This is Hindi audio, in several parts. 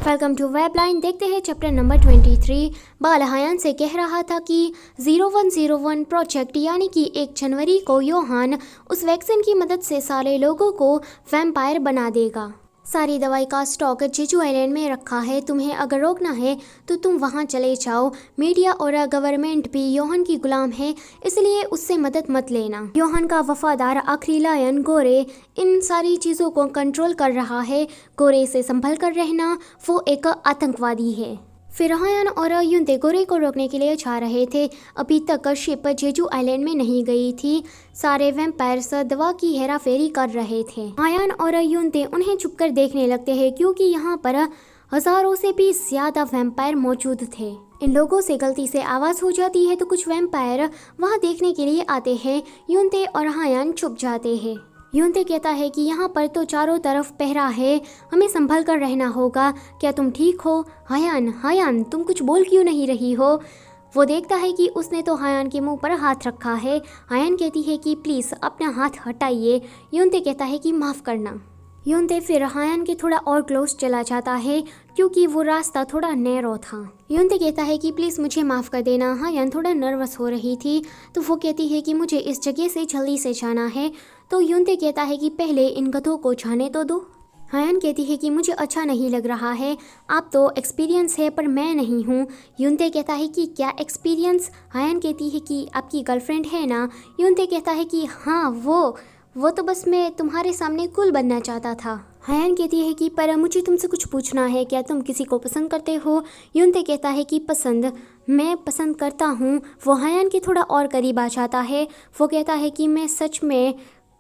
Welcome to webline. देखते हैं चैप्टर नंबर 23। बाल हायान से कह रहा था कि 0101 प्रोजेक्ट यानी कि 1 जनवरी को योहान उस वैक्सीन की मदद से सारे लोगों को वैम्पायर बना देगा। सारी दवाई का स्टॉक जेजू आइलैंड में रखा है। तुम्हें अगर रोकना है तो तुम वहां चले जाओ। मीडिया और गवर्नमेंट भी योहान की गुलाम है, इसलिए उससे मदद मत लेना। योहान का वफादार आखिरी लायन गोरे इन सारी चीज़ों को कंट्रोल कर रहा है। गोरे से संभल कर रहना, वो एक आतंकवादी है। फिर हायान और युनते गोरे को रोकने के लिए जा रहे थे। अभी तक शिप जेजू आइलैंड में नहीं गई थी। सारे वैम्पायर्स दवा की हेराफेरी कर रहे थे। हायान और युनते उन्हें छुपकर देखने लगते हैं क्योंकि यहाँ पर हजारों से भी ज्यादा वैम्पायर मौजूद थे। इन लोगों से गलती से आवाज़ हो जाती है तो कुछ वैम्पायर वहाँ देखने के लिए आते हैं। युनते और हायान छुप जाते हैं। युनते कहता है कि यहाँ पर तो चारों तरफ पहरा है, हमें संभल कर रहना होगा। क्या तुम ठीक हो? हायान तुम कुछ बोल क्यों नहीं रही हो? वो देखता है कि उसने तो हायान के मुंह पर हाथ रखा है। हायान कहती है कि प्लीज़ अपना हाथ हटाइए। युनते कहता है कि माफ़ करना। युनते फिर हायान के थोड़ा और क्लोज चला जाता है क्योंकि वो रास्ता थोड़ा नैरो था। युनते कहता है कि प्लीज़ मुझे माफ़ कर देना। हायान थोड़ा नर्वस हो रही थी तो वो कहती है कि मुझे इस जगह से जल्दी से जाना है। तो युनते कहता है कि पहले इन गधों को जाने तो दो। हायान कहती है कि मुझे अच्छा नहीं लग रहा है, आप तो एक्सपीरियंस है पर मैं नहीं हूँ। युनते कहता है कि क्या एक्सपीरियंस? हायान कहती है कि आपकी गर्लफ्रेंड है ना। युनते कहता है कि हाँ वो तो बस मैं तुम्हारे सामने कूल बनना चाहता था। हायान कहती है कि पर मुझे तुमसे कुछ पूछना है, क्या तुम किसी को पसंद करते हो? युनते कहता है कि मैं पसंद करता हूँ। वो हायान के थोड़ा और करीब आ जाता है। वो कहता है कि मैं सच में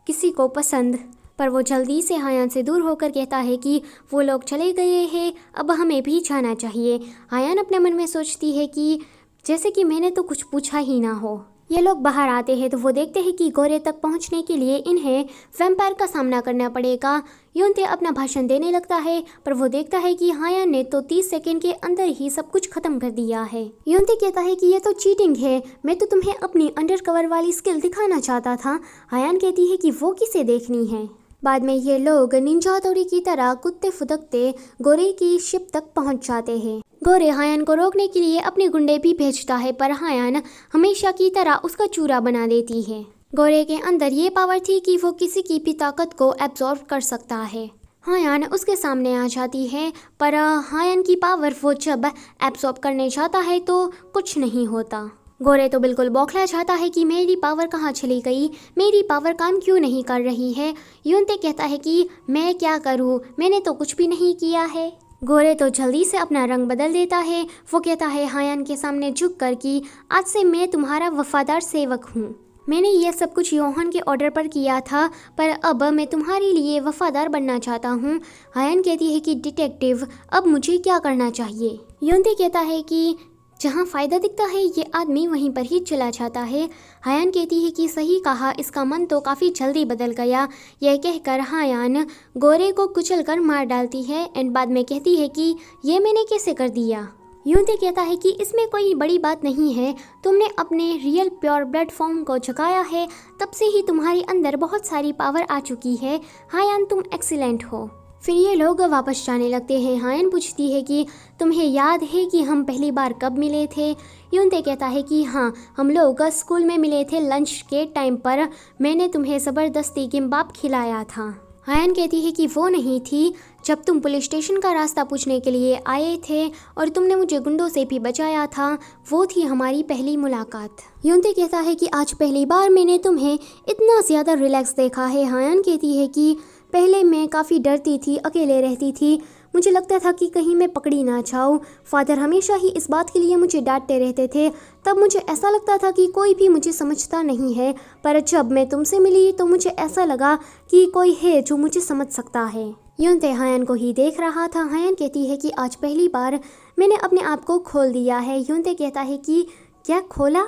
किसी को पसंद, पर वो जल्दी से हायान से दूर होकर कहता है कि वो लोग चले गए हैं, अब हमें भी जाना चाहिए। हायान अपने मन में सोचती है कि जैसे कि मैंने तो कुछ पूछा ही ना हो। ये लोग बाहर आते हैं तो वो देखते हैं कि गोरे तक पहुंचने के लिए इन्हें वैम्पायर का सामना करना पड़ेगा। युनते अपना भाषण देने लगता है पर वो देखता है कि हायान ने तो 30 सेकंड के अंदर ही सब कुछ खत्म कर दिया है। युनते कहता है कि ये तो चीटिंग है, मैं तो तुम्हें अपनी अंडरकवर वाली स्किल दिखाना चाहता था। हायान कहती है कि वो किसे देखनी है। बाद में ये लोग निंजा हथौड़ी की तरह कुत्ते फुदकते गोरे की शिप तक पहुंच जाते हैं। गोरे हायान को रोकने के लिए अपने गुंडे भी भेजता है पर हायान हमेशा की तरह उसका चूरा बना देती है। गोरे के अंदर ये पावर थी कि वो किसी की भी ताकत को एब्जॉर्ब कर सकता है। हायान उसके सामने आ जाती है पर हायान की पावर वो जब एब्जॉर्ब करने जाता है तो कुछ नहीं होता। गोरे तो बिल्कुल बौखला जाता है कि मेरी पावर कहाँ चली गई, मेरी पावर काम क्यों नहीं कर रही है। युनते कहता है कि मैं क्या करूँ, मैंने तो कुछ भी नहीं किया है। गोरे तो जल्दी से अपना रंग बदल देता है। वो कहता है हायान के सामने झुककर कि आज से मैं तुम्हारा वफादार सेवक हूँ। मैंने ये सब कुछ योहान के ऑर्डर पर किया था पर अब मैं तुम्हारे लिए वफादार बनना चाहता हूँ। हायान कहती है कि डिटेक्टिव अब मुझे क्या करना चाहिए। युनते कहता है कि जहाँ फ़ायदा दिखता है ये आदमी वहीं पर ही चला जाता है। हायान कहती है कि सही कहा, इसका मन तो काफ़ी जल्दी बदल गया। यह कहकर हायान गोरे को कुचल कर मार डालती है एंड बाद में कहती है कि ये मैंने कैसे कर दिया। युनते कहता है कि इसमें कोई बड़ी बात नहीं है, तुमने अपने रियल प्योर ब्लड फॉर्म को जगाया है, तब से ही तुम्हारे अंदर बहुत सारी पावर आ चुकी है। हायान तुम एक्सीलेंट हो। फिर ये लोग वापस जाने लगते हैं। हायान पूछती है कि तुम्हें याद है कि हम पहली बार कब मिले थे? युनते कहता है कि हाँ, हम लोग स्कूल में मिले थे लंच के टाइम पर। मैंने तुम्हें ज़बरदस्ती किम्बाप खिलाया था। हायान कहती है कि वो नहीं थी, जब तुम पुलिस स्टेशन का रास्ता पूछने के लिए आए थे और तुमने मुझे गुंडों से भी बचाया था, वो थी हमारी पहली मुलाकात। युनते कहता है कि आज पहली बार मैंने तुम्हें इतना ज़्यादा रिलैक्स देखा है। हायान कहती है कि पहले मैं काफ़ी डरती थी, अकेले रहती थी, मुझे लगता था कि कहीं मैं पकड़ी ना जाऊँ। फादर हमेशा ही इस बात के लिए मुझे डांटते रहते थे, तब मुझे ऐसा लगता था कि कोई भी मुझे समझता नहीं है, पर जब मैं तुमसे मिली तो मुझे ऐसा लगा कि कोई है जो मुझे समझ सकता है। युनते हायान को ही देख रहा था। हायान कहती है कि आज पहली बार मैंने अपने आप को खोल दिया है। युनते कहता है कि क्या खोला?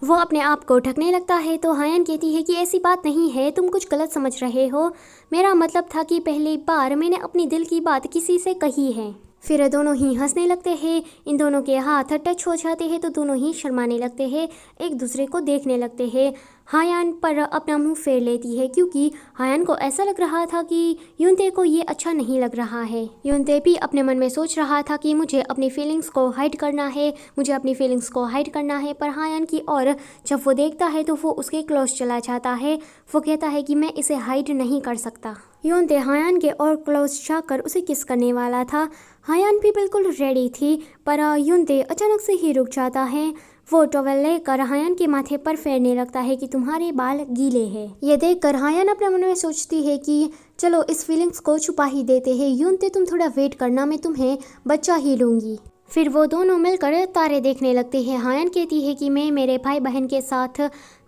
वो अपने आप को ढकने लगता है तो हायान कहती है कि ऐसी बात नहीं है, तुम कुछ गलत समझ रहे हो। मेरा मतलब था कि पहली बार मैंने अपनी दिल की बात किसी से कही है। फिर दोनों ही हंसने लगते हैं। इन दोनों के हाथ टच हो जाते हैं तो दोनों ही शर्माने लगते हैं, एक दूसरे को देखने लगते हैं। हायान पर अपना मुंह फेर लेती है क्योंकि हायान को ऐसा लग रहा था कि यूनते को ये अच्छा नहीं लग रहा है। यूनते भी अपने मन में सोच रहा था कि मुझे अपनी फीलिंग्स को हाइड करना है, मुझे अपनी फीलिंग्स को हाइड करना है। पर हायान की और जब वो देखता है तो वो उसके क्लोज चला जाता है। वो कहता है कि मैं इसे हाइड नहीं कर सकता। यूनते हायान के और क्लोज जाकर उसे किस करने वाला था। हायान भी बिल्कुल रेडी थी पर यूनते अचानक से ही रुक जाता है। वो टॉवेल लेकर हायान के माथे पर फेरने लगता है कि तुम्हारे बाल गीले हैं। ये देखकर हायान अपने मन में सोचती है कि चलो इस फीलिंग्स को छुपा ही देते हैं। यूनते तुम थोड़ा वेट करना, मैं तुम्हें बच्चा ही लूँगी। फिर वो दोनों मिलकर तारे देखने लगते हैं। हायान कहती है कि मैं मेरे भाई बहन के साथ,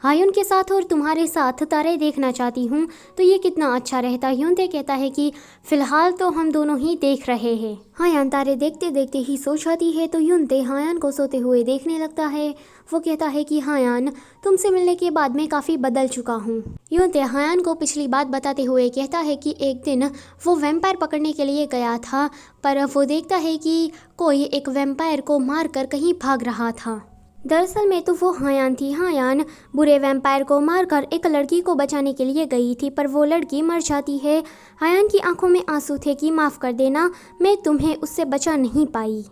हायुन के साथ और तुम्हारे साथ तारे देखना चाहती हूँ, तो ये कितना अच्छा रहता। यूनते कहता है कि फ़िलहाल तो हम दोनों ही देख रहे हैं। हायान तारे देखते देखते ही सो जाती है तो यूनते हायान को सोते हुए देखने लगता है। वो कहता है कि हायान, तुमसे मिलने के बाद मैं काफ़ी बदल चुका हूँ। यूनते हायान को पिछली बात बताते हुए कहता है कि एक दिन वो वैम्पायर पकड़ने के लिए गया था पर वो देखता है कि कोई एक वैम्पायर को मारकर कहीं भाग रहा था। दरअसल में तो वो हायान थी। हायान बुरे वैम्पायर को मारकर एक लड़की को बचाने के लिए गई थी पर वो लड़की मर जाती है। हायान की आंखों में आंसू थे कि माफ़ कर देना, मैं तुम्हें उससे बचा नहीं पाई।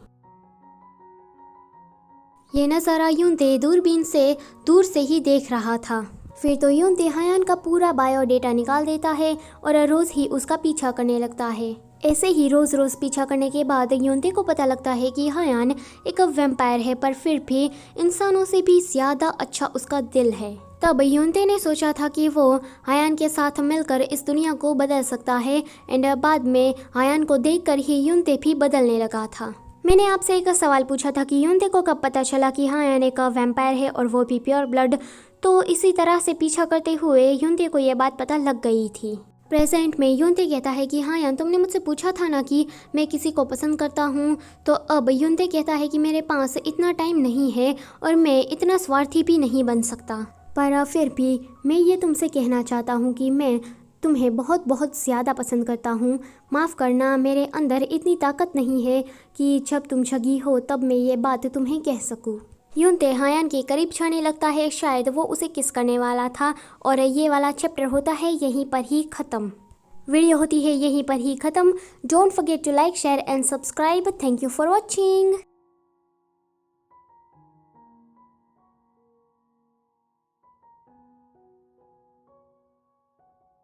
ये नज़ारा यूनते दूरबीन से दूर से ही देख रहा था। फिर तो यूनते हायान का पूरा बायोडेटा निकाल देता है और रोज़ ही उसका पीछा करने लगता है। ऐसे ही रोज़ रोज़ पीछा करने के बाद यूनते को पता लगता है कि हायान एक वैम्पायर है पर फिर भी इंसानों से भी ज़्यादा अच्छा उसका दिल है। तब यूनते ने सोचा था कि वो हायान के साथ मिलकर इस दुनिया को बदल सकता है एंड बाद में हायान को देखकर ही यूनते भी बदलने लगा था। मैंने आपसे एक सवाल पूछा था कि यूनते को कब पता चला कि हायान एक वैम्पायर है और वो भी प्योर ब्लड, तो इसी तरह से पीछा करते हुए यूनते को ये बात पता लग गई थी। प्रेजेंट में यूनते कहता है कि हायान, तुमने मुझसे पूछा था ना कि मैं किसी को पसंद करता हूँ, तो अब यूनते कहता है कि मेरे पास इतना टाइम नहीं है और मैं इतना स्वार्थी भी नहीं बन सकता, पर फिर भी मैं ये तुमसे कहना चाहता हूँ कि मैं तुम्हें बहुत बहुत ज़्यादा पसंद करता हूँ। माफ़ करना, मेरे अंदर इतनी ताकत नहीं है कि जब तुम जगी हो तब मैं ये बात तुम्हें कह सकूँ। यूनते हायान के करीब जाने लगता है, शायद वो उसे किस करने वाला था और ये वाला चैप्टर होता है यहीं पर ही ख़त्म। वीडियो होती है यहीं पर ही ख़त्म। Don't forget to like, share and subscribe. Thank you for watching.